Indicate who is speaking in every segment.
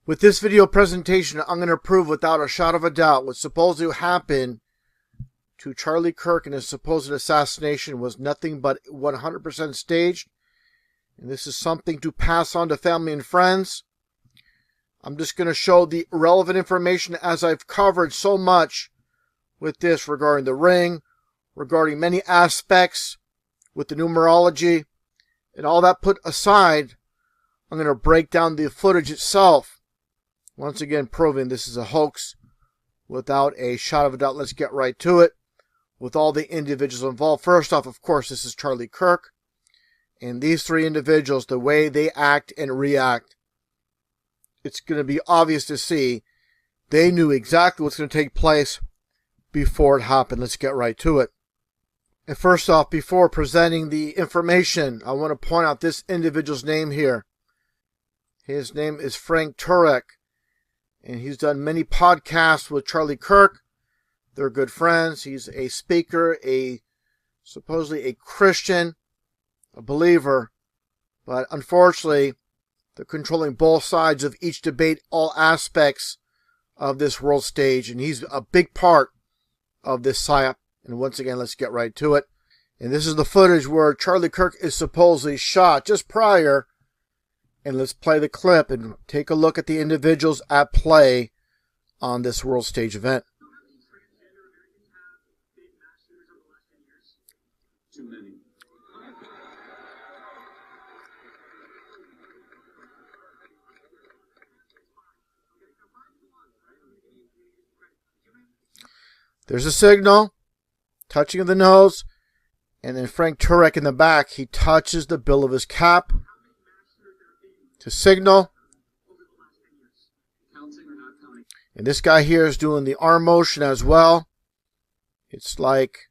Speaker 1: With this video presentation, I'm going to prove without a shadow of a doubt what supposed to happen to Charlie Kirk and his supposed assassination was nothing but 100% staged. And this is something to pass on to family and friends. I'm just going to show the relevant information as I've covered so much with this regarding the ring, regarding many aspects with the numerology, and all that put aside, I'm going to break down the footage itself. Once again, proving this is a hoax without a shot of a doubt. Let's get right to it with all the individuals involved. First off, of course, this is Charlie Kirk. And these three individuals, the way they act and react, it's going to be obvious to see they knew exactly what's going to take place before it happened. Let's get right to it. And first off, before presenting the information, I want to point out this individual's name here. His name is Frank Turek. And he's done many podcasts with Charlie Kirk. They're good friends. He's a speaker, supposedly a Christian, a believer. But unfortunately, they're controlling both sides of each debate, all aspects of this world stage. And he's a big part of this psyop. And once again, let's get right to it. And this is the footage where Charlie Kirk is supposedly shot just prior. And let's play the clip and take a look at the individuals at play on this world stage event.
Speaker 2: Too many.
Speaker 1: There's a signal, touching of the nose, and then Frank Turek in the back, he touches the bill of his cap to signal. And this guy here is doing the arm motion as well. It's like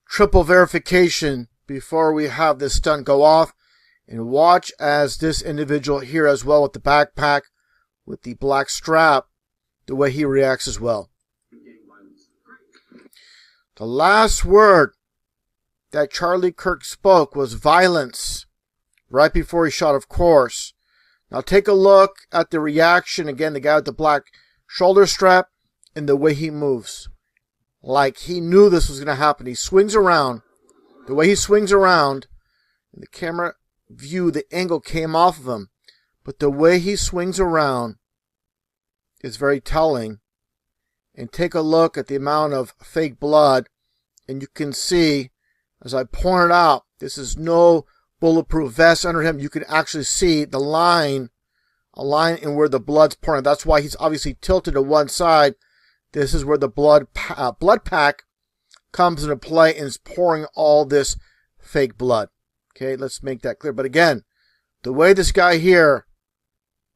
Speaker 1: triple verification before we have this stunt go off. And watch as this individual here as well with the backpack, with the black strap, the way he reacts as well. The last word that Charlie Kirk spoke was violence. Right before he shot, of course. Now take a look at the reaction. Again, the guy with the black shoulder strap and the way he moves. Like he knew this was going to happen. He swings around. The way he swings around, and the camera view, the angle came off of him. But the way he swings around is very telling. And take a look at the amount of fake blood. And you can see, as I pointed out, this is no bulletproof vest under him. You can actually see the line, a line in where the blood's pouring. That's why he's obviously tilted to one side. This is where the blood pack comes into play and is pouring all this fake blood. Okay, let's make that clear. But again, the way this guy here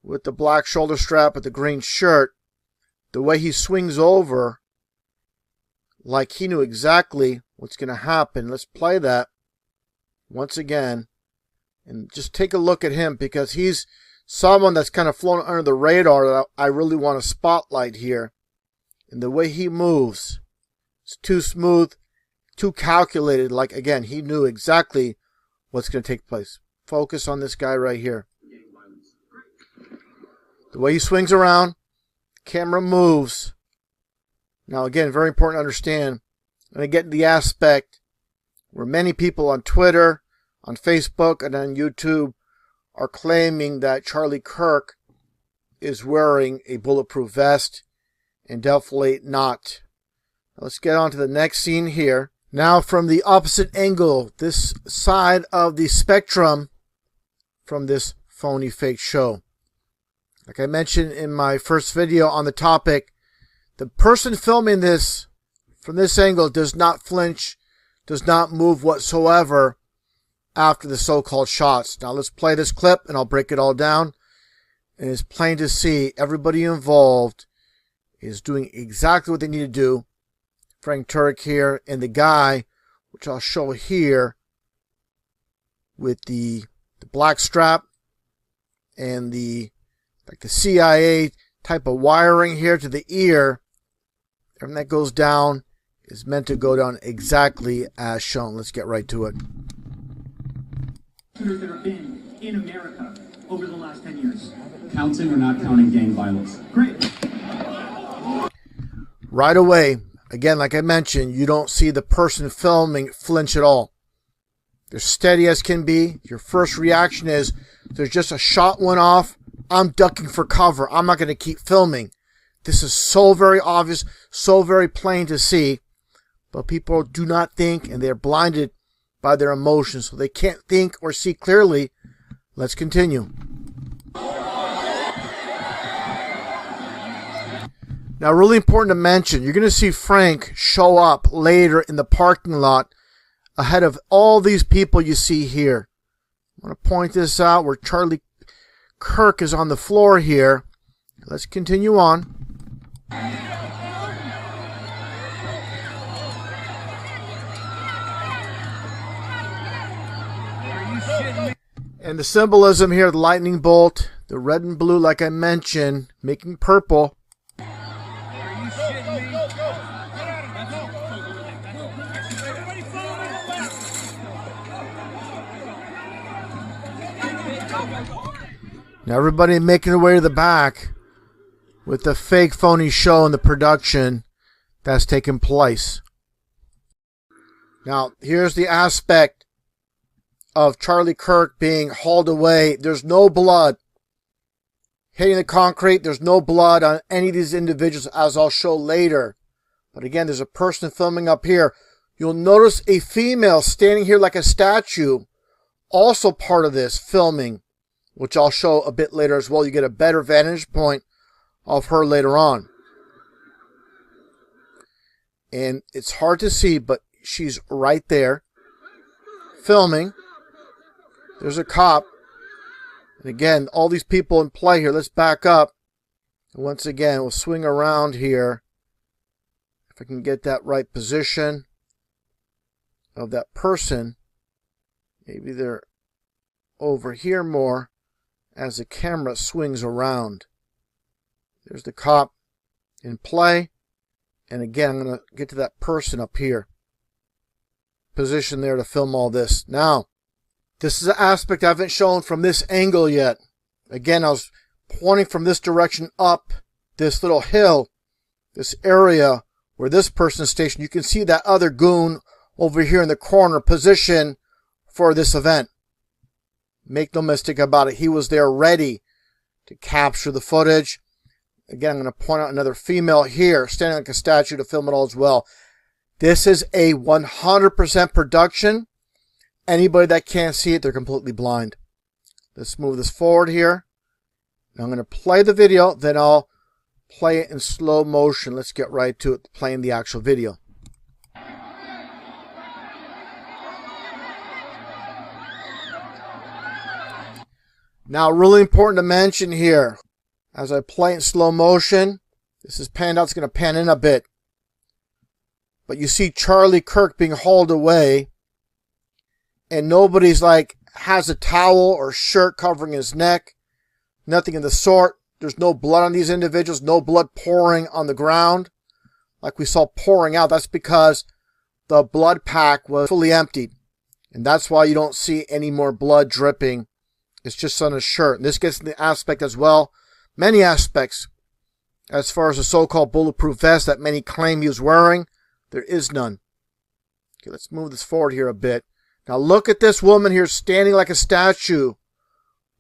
Speaker 1: with the black shoulder strap with the green shirt, the way he swings over, like he knew exactly what's going to happen. Let's play that once again. And just take a look at him, because he's someone that's kind of flown under the radar that I really want to spotlight here. And the way he moves, it's too smooth, too calculated. Like, again, he knew exactly what's going to take place. Focus on this guy right here. The way he swings around, the camera moves. Now, again, very important to understand. And I get the aspect where many people on Twitter, on Facebook, and on YouTube are claiming that Charlie Kirk is wearing a bulletproof vest, and definitely not. Now let's get on to the next scene here. Now from the opposite angle, this side of the spectrum from this phony fake show. Like I mentioned in my first video on the topic, the person filming this from this angle does not flinch, does not move whatsoever after the so-called shots. Now let's play this clip and I'll break it all down. And it's plain to see everybody involved is doing exactly what they need to do. Frank Turek here and the guy, which I'll show here, with the black strap and the CIA type of wiring here to the ear. Everything that goes down is meant to go down exactly as shown. Let's get right to it.
Speaker 2: That have been in America over the last 10 years? Counting or not counting gang violence? Great.
Speaker 1: Right away, again, like I mentioned, you don't see the person filming flinch at all. They're steady as can be. Your first reaction is, there's just a shot went off. I'm ducking for cover. I'm not going to keep filming. This is so very obvious, so very plain to see. But people do not think, and they're blinded by their emotions, so they can't think or see clearly. Let's continue. Now, really important to mention, you're going to see Frank show up later in the parking lot ahead of all these people you see here. I want to point this out where Charlie Kirk is on the floor here. Let's continue on. And the symbolism here, the lightning bolt, the red and blue, like I mentioned, making purple. Now everybody making their way to the back with the fake phony show and the production that's taking place. Now here's the aspect of Charlie Kirk being hauled away. There's no blood hitting the concrete. There's no blood on any of these individuals, as I'll show later. But again, there's a person filming up here. You'll notice a female standing here like a statue, also part of this filming, which I'll show a bit later as well. You get a better vantage point of her later on. And it's hard to see, but she's right there filming. There's a cop. And again, all these people in play here. Let's back up. And once again, we'll swing around here. If I can get that right position of that person. Maybe they're over here more as the camera swings around. There's the cop in play. And again, I'm going to get to that person up here. Position there to film all this. Now, this is an aspect I haven't shown from this angle yet. Again, I was pointing from this direction up this little hill, this area where this person is stationed. You can see that other goon over here in the corner position for this event. Make no mistake about it. He was there ready to capture the footage. Again, I'm going to point out another female here standing like a statue to film it all as well. This is a 100% production. Anybody that can't see it, they're completely blind. Let's move this forward here. Now I'm going to play the video, then I'll play it in slow motion. Let's get right to it, playing the actual video. Now, really important to mention here, as I play in slow motion, this is panned out, it's going to pan in a bit. But you see Charlie Kirk being hauled away, and nobody's like, has a towel or shirt covering his neck. Nothing of the sort. There's no blood on these individuals, no blood pouring on the ground. Like we saw pouring out, that's because the blood pack was fully emptied. And that's why you don't see any more blood dripping. It's just on his shirt. And this gets in the aspect as well, many aspects, as far as the so-called bulletproof vest that many claim he was wearing. There is none. Okay, let's move this forward here a bit. Now look at this woman here standing like a statue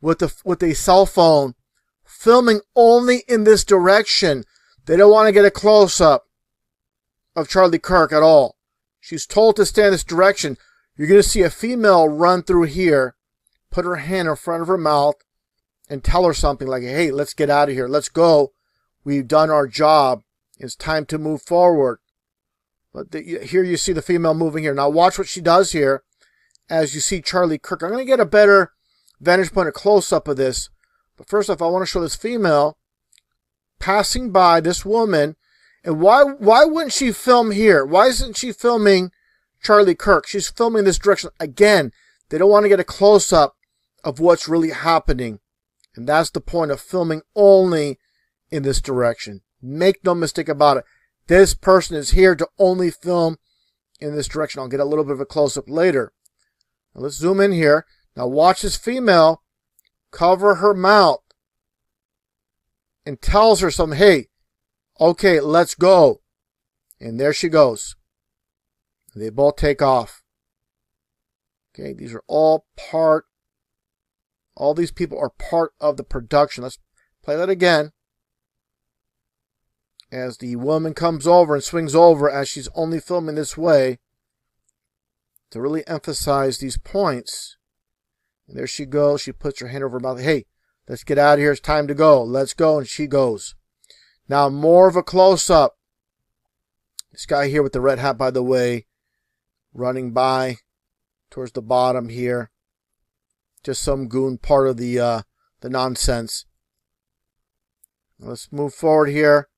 Speaker 1: with a cell phone, filming only in this direction. They don't want to get a close-up of Charlie Kirk at all. She's told to stand this direction. You're going to see a female run through here, put her hand in front of her mouth, and tell her something like, hey, let's get out of here. Let's go. We've done our job. It's time to move forward. But here you see the female moving here. Now watch what she does here as you see Charlie Kirk. I'm going to get a better vantage point, a close-up of this. But first off, I want to show this female passing by this woman. And why wouldn't she film here? Why isn't she filming Charlie Kirk? She's filming this direction. Again, they don't want to get a close-up of what's really happening. And that's the point of filming only in this direction. Make no mistake about it. This person is here to only film in this direction. I'll get a little bit of a close-up later. Now let's zoom in here. Now watch this female cover her mouth, and tells her something. Hey, okay, let's go. And there she goes. They both take off. Okay, these are all these people are part of the production. Let's play that again. As the woman comes over and swings over, as she's only filming this way, to really emphasize these points. And there she goes. She puts her hand over her mouth. Hey, let's get out of here. It's time to go. Let's go. And she goes. Now, more of a close-up. This guy here with the red hat, by the way, running by towards the bottom here. Just some goon part of the nonsense. Let's move forward here.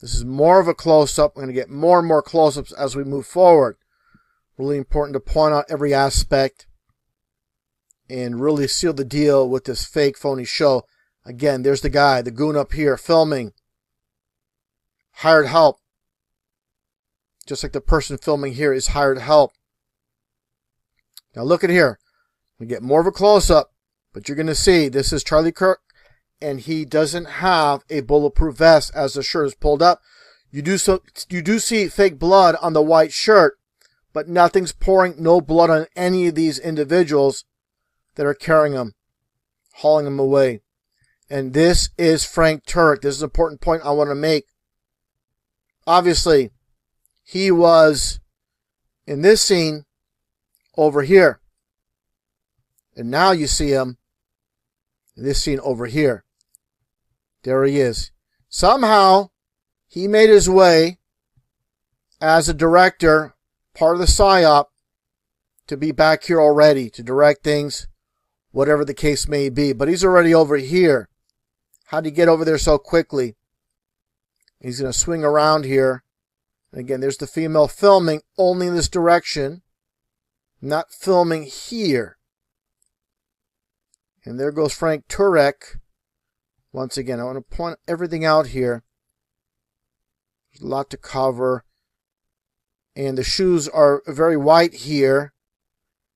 Speaker 1: This is more of a close-up. We're going to get more and more close-ups as we move forward. Really important to point out every aspect and really seal the deal with this fake, phony show. Again, there's the guy, the goon up here, filming. Hired help. Just like the person filming here is hired help. Now look at here. We get more of a close-up, but you're going to see this is Charlie Kirk, and he doesn't have a bulletproof vest as the shirt is pulled up. You do see fake blood on the white shirt, but nothing's pouring, no blood on any of these individuals that are carrying him, hauling him away. And this is Frank Turek. This is an important point I want to make. Obviously, he was in this scene over here. And now you see him in this scene over here. There he is. Somehow, he made his way as a director, part of the PSYOP, to be back here already, to direct things, whatever the case may be. But he's already over here. How'd he get over there so quickly? He's going to swing around here. And again, there's the female filming only in this direction, not filming here. And there goes Frank Turek. Once again, I want to point everything out here. There's a lot to cover. And the shoes are very white here.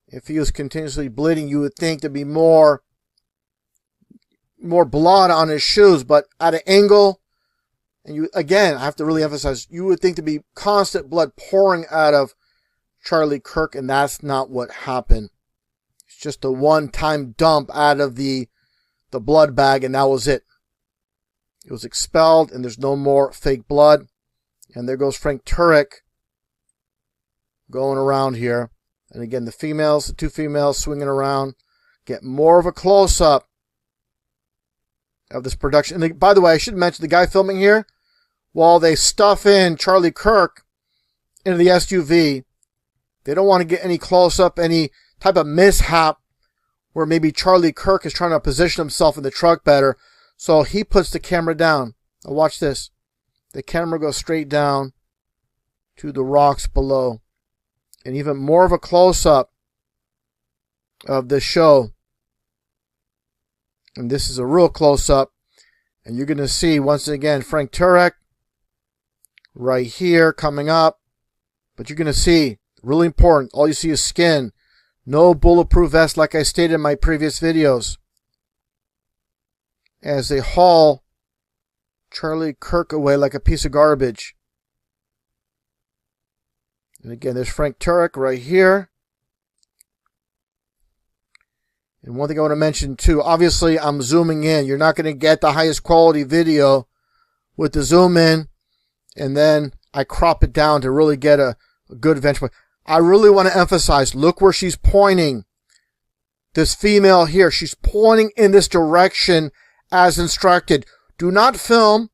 Speaker 1: If he was continuously bleeding, you would think there'd be more blood on his shoes. But at an angle, and you again, I have to really emphasize, you would think there'd be constant blood pouring out of Charlie Kirk, and that's not what happened. It's just a one-time dump out of the blood bag, and that was it. It was expelled, and there's no more fake blood. And there goes Frank Turek going around here. And again, the two females swinging around. Get more of a close-up of this production. And by the way, I should mention the guy filming here, while they stuff in Charlie Kirk into the SUV, they don't want to get any close-up, any type of mishap where maybe Charlie Kirk is trying to position himself in the truck better. So he puts the camera down. Now watch this. The camera goes straight down to the rocks below. And even more of a close-up of the show. And this is a real close-up. And you're going to see, once again, Frank Turek right here coming up. But you're going to see, really important, all you see is skin. No bulletproof vest like I stated in my previous videos. As they haul Charlie Kirk away like a piece of garbage. And again, there's Frank Turek right here. And one thing I want to mention too, obviously I'm zooming in. You're not going to get the highest quality video with the zoom in. And then I crop it down to really get a good vantage point. I really want to emphasize, look where she's pointing. This female here, she's pointing in this direction as instructed. Do not film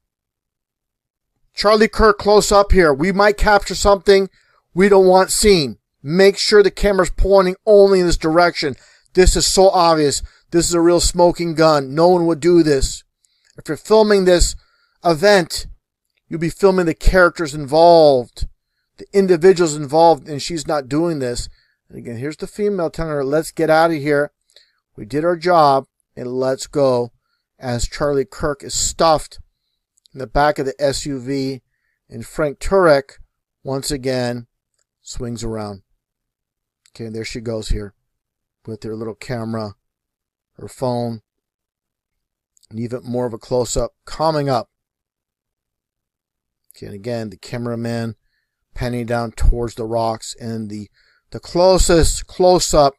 Speaker 1: Charlie Kirk close up here. We might capture something we don't want seen. Make sure the camera's pointing only in this direction. This is so obvious. This is a real smoking gun. No one would do this. If you're filming this event, you'll be filming the characters involved, the individuals involved, and she's not doing this. And again, here's the female telling her, let's get out of here. We did our job, and let's go. As Charlie Kirk is stuffed in the back of the SUV, and Frank Turek, once again, swings around. Okay, and there she goes here with her little camera, her phone, And even more of a close-up coming up. Okay, and again, the cameraman panning down towards the rocks, and the closest close-up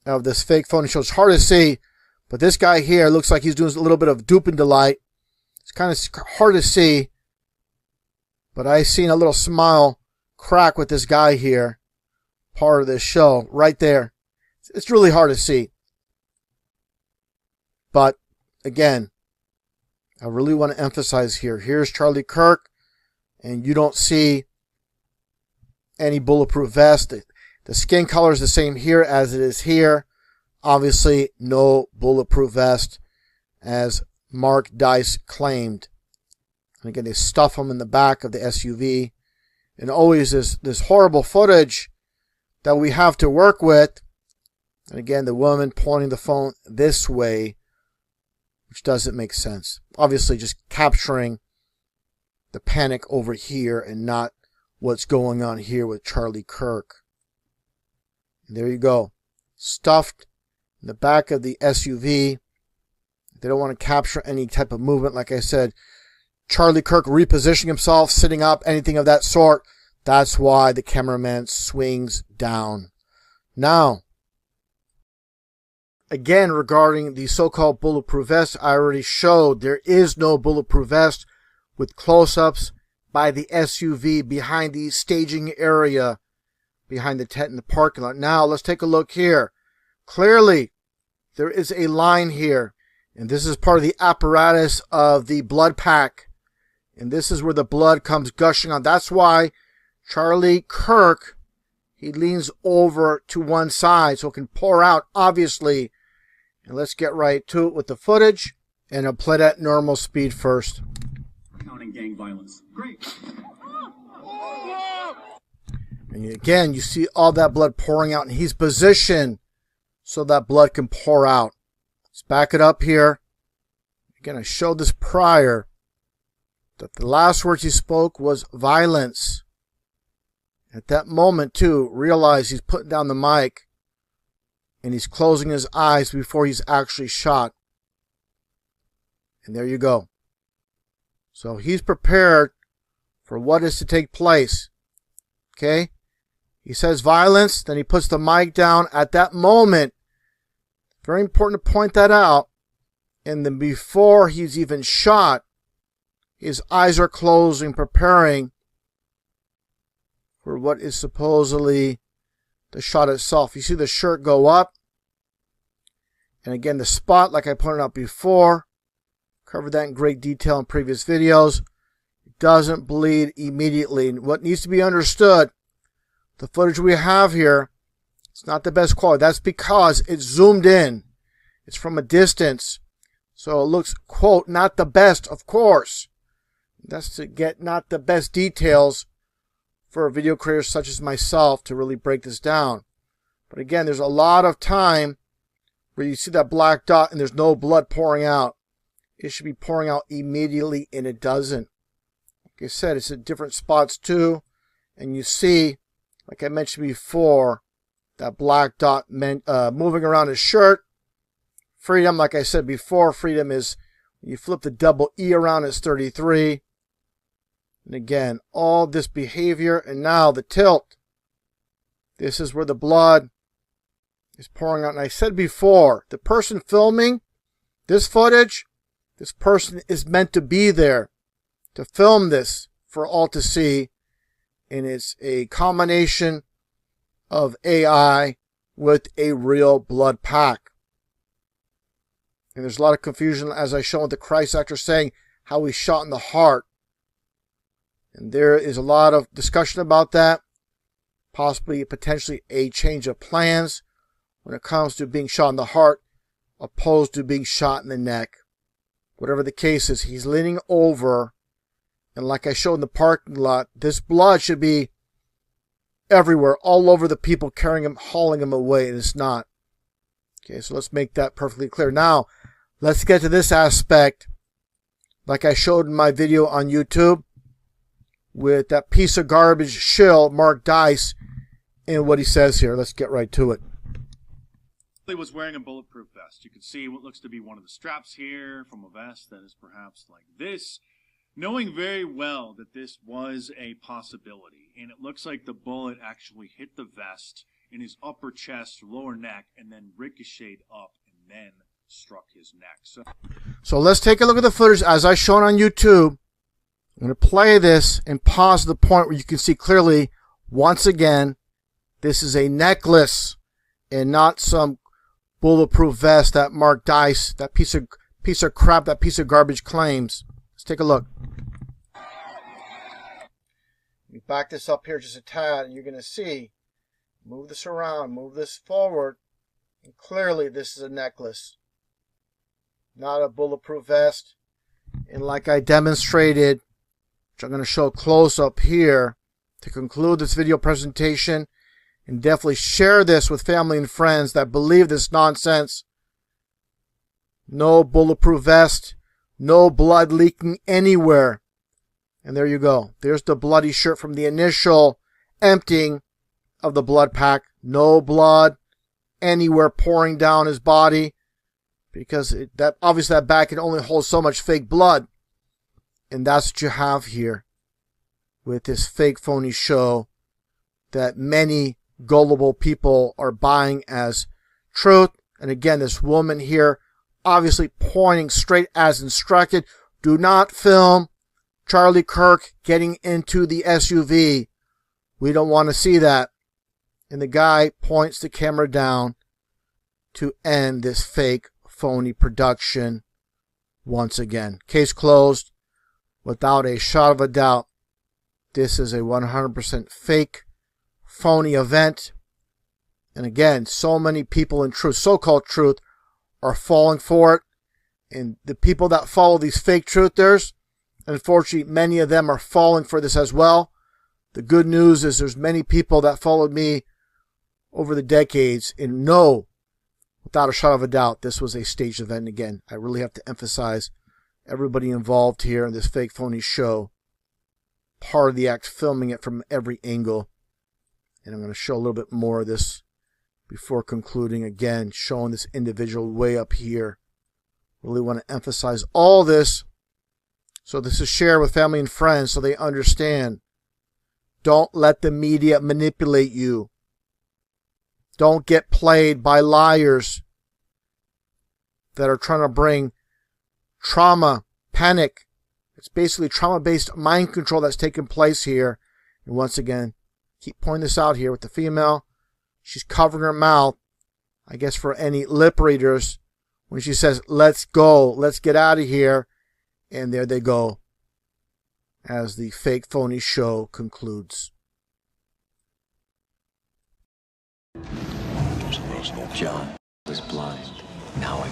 Speaker 1: of this fake phone show. It's hard to see, but this guy here looks like he's doing a little bit of dupe and delight. It's kind of hard to see, but I seen a little smile crack with this guy here, part of this show, right there. It's really hard to see. But, again, I really want to emphasize here. Here's Charlie Kirk, and you don't see any bulletproof vest. The skin color is the same here as it is here. Obviously, no bulletproof vest, as Mark Dice claimed. And again, they stuff him in the back of the SUV. And always this horrible footage that we have to work with. And again, the woman pointing the phone this way, which doesn't make sense. Obviously, just capturing the panic over here and not what's going on here with Charlie Kirk. And there you go. Stuffed in the back of the SUV. They don't want to capture any type of movement. Like I said, Charlie Kirk repositioning himself, sitting up, anything of that sort. That's why the cameraman swings down. Now, again, regarding the so-called bulletproof vest, I already showed there is no bulletproof vest with close-ups by the SUV behind the staging area, behind the tent in the parking lot. Now, let's take a look here. Clearly, there is a line here, and this is part of the apparatus of the blood pack. And this is where the blood comes gushing on. That's why Charlie Kirk, he leans over to one side so it can pour out, obviously. And let's get right to it with the footage. And I'll play that normal speed first.
Speaker 2: Counting gang violence. Great.
Speaker 1: And again, you see all that blood pouring out, and he's positioned so that blood can pour out. Let's back it up here. Again, I showed this prior, that the last words he spoke was violence. At that moment, too, realize he's putting down the mic and he's closing his eyes before he's actually shot. And there you go. So he's prepared for what is to take place. Okay? He says violence, then he puts the mic down at that moment. Very important to point that out. And then before he's even shot, his eyes are closing, preparing for what is supposedly the shot itself. You see the shirt go up. And again, the spot, like I pointed out before, covered that in great detail in previous videos. It doesn't bleed immediately. And what needs to be understood, the footage we have here, it's not the best quality. That's because it's zoomed in. It's from a distance. So it looks, quote, not the best, of course. That's to get not the best details for video creators such as myself to really break this down. But again, there's a lot of time where you see that black dot and there's no blood pouring out. It should be pouring out immediately, and it doesn't. Like I said, it's at different spots too. And you see, like I mentioned before, that black dot moving around his shirt. Freedom, like I said before, freedom is when you flip the double E around, it's 33. And again, all this behavior, and now the tilt. This is where the blood is pouring out. And I said before, the person filming this footage, this person is meant to be there to film this for all to see. And it's a combination of AI with a real blood pack. And there's a lot of confusion, as I showed with the Christ actor saying how he's shot in the heart. And there is a lot of discussion about that. Possibly, potentially a change of plans when it comes to being shot in the heart, opposed to being shot in the neck. Whatever the case is, he's leaning over. And like I showed in the parking lot, this blood should be everywhere, all over the people carrying him, hauling him away, and it's not. Okay, so let's make that perfectly clear. Now, let's get to this aspect, like I showed in my video on YouTube, with that piece of garbage shill, Mark Dice, and what he says here. Let's get right to it.
Speaker 3: He was wearing a bulletproof vest. You can see what looks to be one of the straps here from a vest that is perhaps like this, knowing very well that this was a possibility. And it looks like the bullet actually hit the vest in his upper chest, lower neck, and then ricocheted up and then struck his neck.
Speaker 1: So let's take a look at the footage as I shown on YouTube. I'm going to play this and pause to the point where you can see clearly, once again, this is a necklace and not some bulletproof vest that Mark Dice, that piece of crap, that piece of garbage claims. Let's take a look. You back this up here just a tad, and you're going to see, move this around, move this forward, and clearly this is a necklace, not a bulletproof vest. And like I demonstrated, which I'm going to show close up here to conclude this video presentation, and definitely share this with family and friends that believe this nonsense. No bulletproof vest, no blood leaking anywhere. And there you go. There's the bloody shirt from the initial emptying of the blood pack. No blood anywhere pouring down his body, because that obviously that bag can only hold so much fake blood. And that's what you have here with this fake phony show that many gullible people are buying as truth. And again, this woman here obviously pointing straight as instructed. Do not film Charlie Kirk getting into the SUV. We don't want to see that. And the guy points the camera down to end this fake phony production once again. Case closed without a shot of a doubt. This is a 100% fake phony event. And again, so many people in truth, so-called truth, are falling for it. And the people that follow these fake truthers, unfortunately, many of them are falling for this as well. The good news is there's many people that followed me over the decades and know without a shot of a doubt this was a staged event. And again, I really have to emphasize everybody involved here in this fake phony show, part of the act, filming it from every angle. And I'm going to show a little bit more of this before concluding. Again, showing this individual way up here. Really want to emphasize all this. So this is shared with family and friends so they understand. Don't let the media manipulate you. Don't get played by liars that are trying to bring trauma, panic. It's basically trauma-based mind control that's taking place here. And once again, keep pointing this out here with the female. She's covering her mouth, I guess for any lip readers, when she says, let's go, let's get out of here. And there they go, as the fake phony show concludes.
Speaker 4: John was blind. Now I